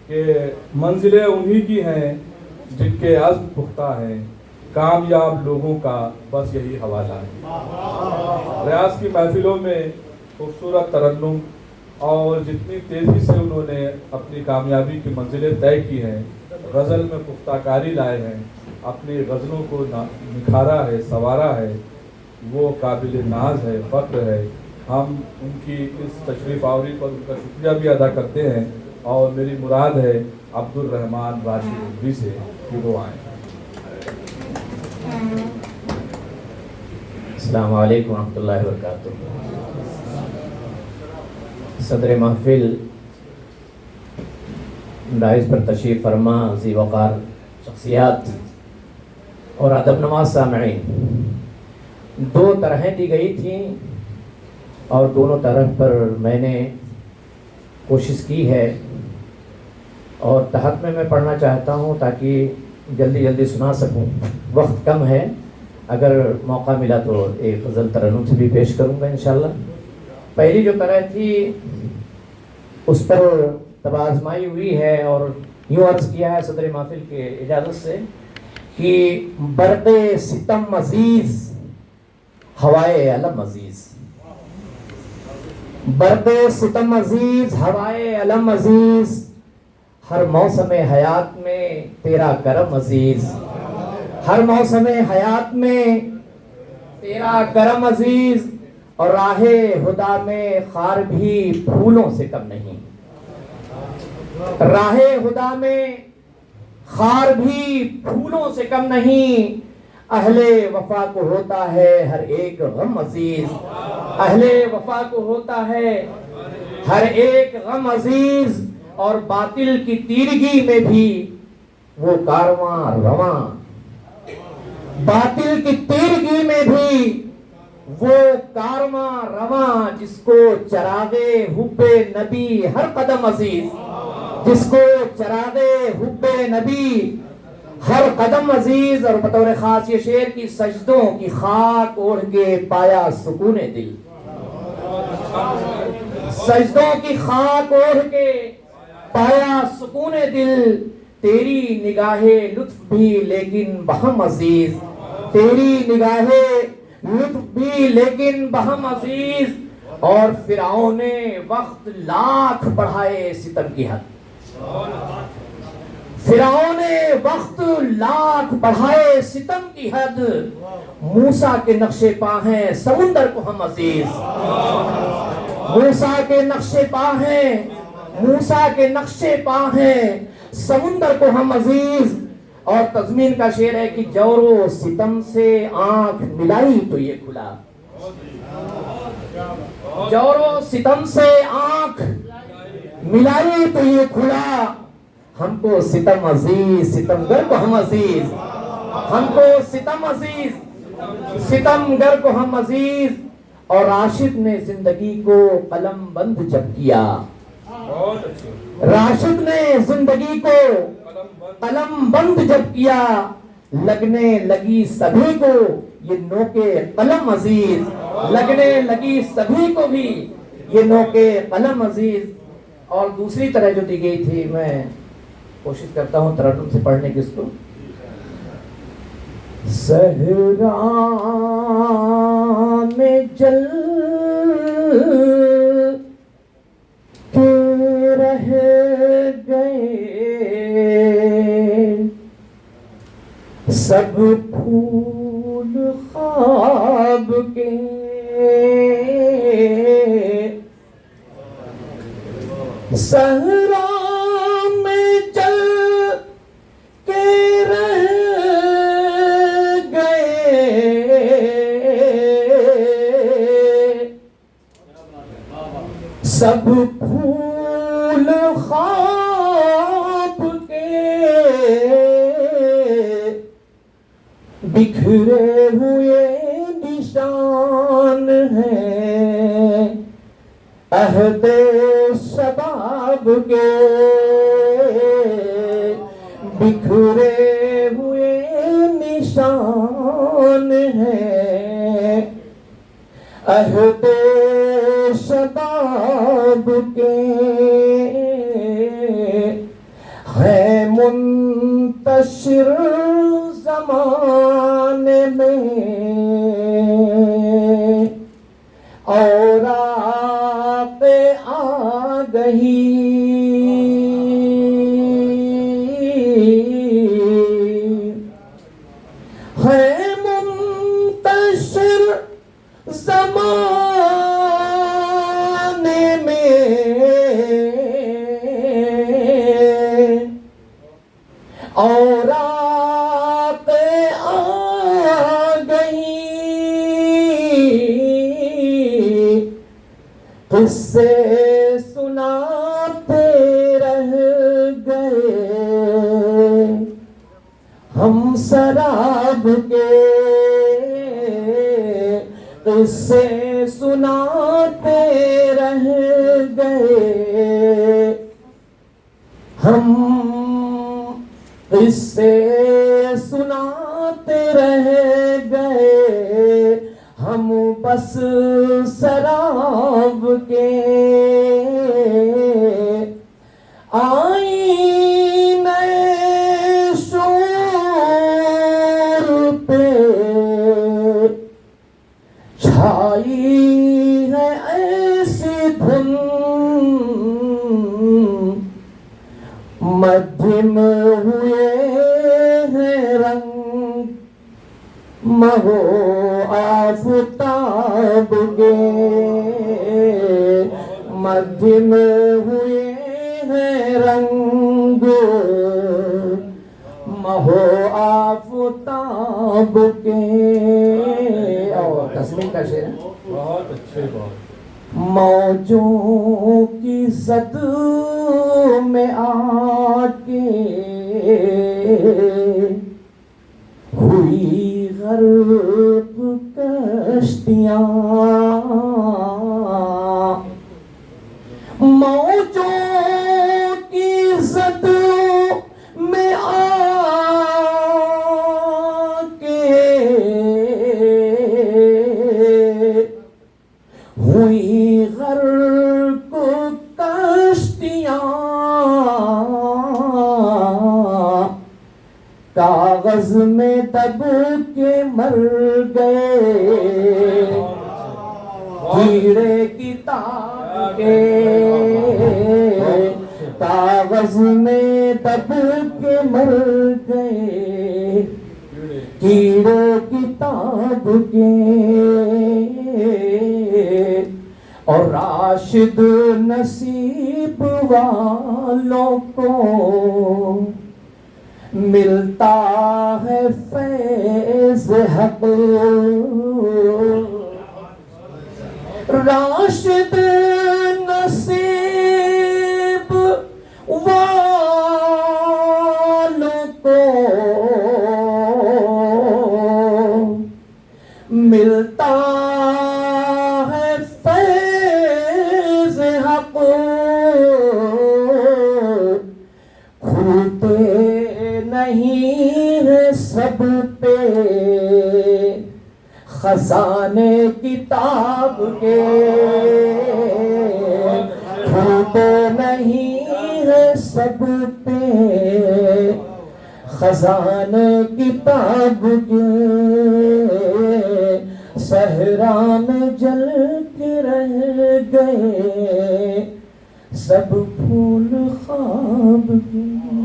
کہ منزلیں انہی کی ہیں جن کے عزم پختہ ہیں، کامیاب لوگوں کا بس یہی حوالہ ہے۔ ریاض کی محفلوں میں خوبصورت ترنم اور جتنی تیزی سے انہوں نے اپنی کامیابی کی منزلیں طے کی ہیں، غزل میں پختہ کاری لائے ہیں، اپنی غزلوں کو نکھارا ہے، سنوارا ہے، وہ قابل ناز ہے، فخر ہے۔ ہم ان کی اس تشریف آوری پر ان کا شکریہ بھی ادا کرتے ہیں، اور میری مراد ہے عبد الرحمن راشد عمری سے کہ وہ آئیں۔ السلام علیکم ورحمۃ اللہ وبرکاتہ۔ صدر محفل، داعث پر تشریف فرما ذی وقار شخصیات اور ادب نواز سامعین، دو طرحیں دی گئی تھیں اور دونوں طرح پر میں نے کوشش کی ہے، اور تحت میں پڑھنا چاہتا ہوں تاکہ جلدی جلدی سنا سکوں، وقت کم ہے۔ اگر موقع ملا تو ایک غزل ترنم سے بھی پیش کروں گا انشاءاللہ۔ پہلی جو طرح تھی اس پر تبازمائی ہوئی ہے، اور یوں عرض کیا ہے صدر محفل کے اجازت سے کہ برق ستم عزیز ہوائے علم عزیز، برق ستم عزیز ہوائے علم عزیز، ہر موسم حیات میں تیرا کرم عزیز، ہر موسم حیات میں تیرا کرم عزیز، اور راہ ہدا میں خار بھی پھولوں سے کم نہیں، راہ ہدا میں خار بھی پھولوں سے کم نہیں، اہل وفا کو ہوتا ہے ہر ایک غم عزیز، اہل وفا کو ہوتا ہے ہر ایک غم عزیز، اور باطل کی تیرگی میں بھی وہ کارواں رواں، باطل کی تیرگی میں بھی وہ کارواں رواں، جس کو چراغے حب نبی ہر قدم عزیز، جس کو چراغے حب نبی ہر قدم عزیز، اور بطور خاص یہ شعر کی سجدوں کی خاک اوڑھ کے پایا سکون دل، سجدوں کی خاک اوڑھ کے پایا سکون دل، تیری نگاہ لطف بھی لیکن بہم عزیز، تیری نگاہ لطف بھی لیکن بہم عزیز، اور فرعون وقت لاکھ بڑھائے ستم کی حد، فرعون وقت لاکھ بڑھائے ستم کی حد، موسیٰ کے نقش پا ہیں سمندر کو ہم عزیز، موسیٰ کے نقش پا ہیں، موسیٰ کے نقش پا ہیں سمندر کو ہم عزیز، اور تضمین کا شعر ہے کہ جور و ستم سے آنکھ ملائی تو یہ کھلا، جور و ستم سے آنکھ ملائی تو یہ کھلا، ہم کو ستم عزیز ستم گر کو ہم عزیز، ہم کو ستم عزیز ستم گر کو ہم عزیز، اور راشد نے زندگی کو قلم بند جب کیا، راشد نے زندگی کو قلم بند جب کیا، لگنے لگی سبھی کو یہ نوکے قلم عزیز، لگنے لگی سبھی کو بھی یہ نوکے قلم عزیز۔ اور دوسری طرح جو دی گئی تھی، میں کوشش کرتا ہوں ترنم سے پڑھنے کی اس کو، صحرا میں جل کے رہ گئے سب پھول خواب کے، صحرا میں جل کے رہ گئے سب پھول خواب کے، بکھرے ہوئے نشان ہیں عہد شباب کے، بکھرے ہوئے نشان ہیں عہد شباب کے، منتشر زمانے میں اوراق آگہی ہے منتشر زمانے میں اوراق آگہی قصے سناتے رہ گئے ہم سراب کے قصے سناتے رہ گئے ہم قصے سناتے رہ گئے ہم بس سراب کے آئینے شعور پہ چھائی ہے ایسی دھن مدھم ہوئے ہیں رنگ مہو آفتاب کے مدھم ہوئے ہیں رنگ مہو آفتاب کے اور تسلیم کا شعر ہے بہت اچھے بہت موجوں کی زد میں آ کے ہوئی غرق کشتیاں موجوں کی زد میں آ کے ہوئی غرق کشتیاں کاغذ میں دب کے مر گئے کیڑے کتاب کے کاغذ میں دب کے مر گئے کیڑے کتاب کے اور راشد نصیب والوں کو ملتا ہے فیض حق راشد نصیب والوں کو ملتا ہے فیض حق کھلتے نہیں ہے سب پہ خزانے کتاب کے کھلتے نہیں ہے سب پہ خزانے کتاب کے صحرا میں جل کے رہ گئے سب پھول خواب کے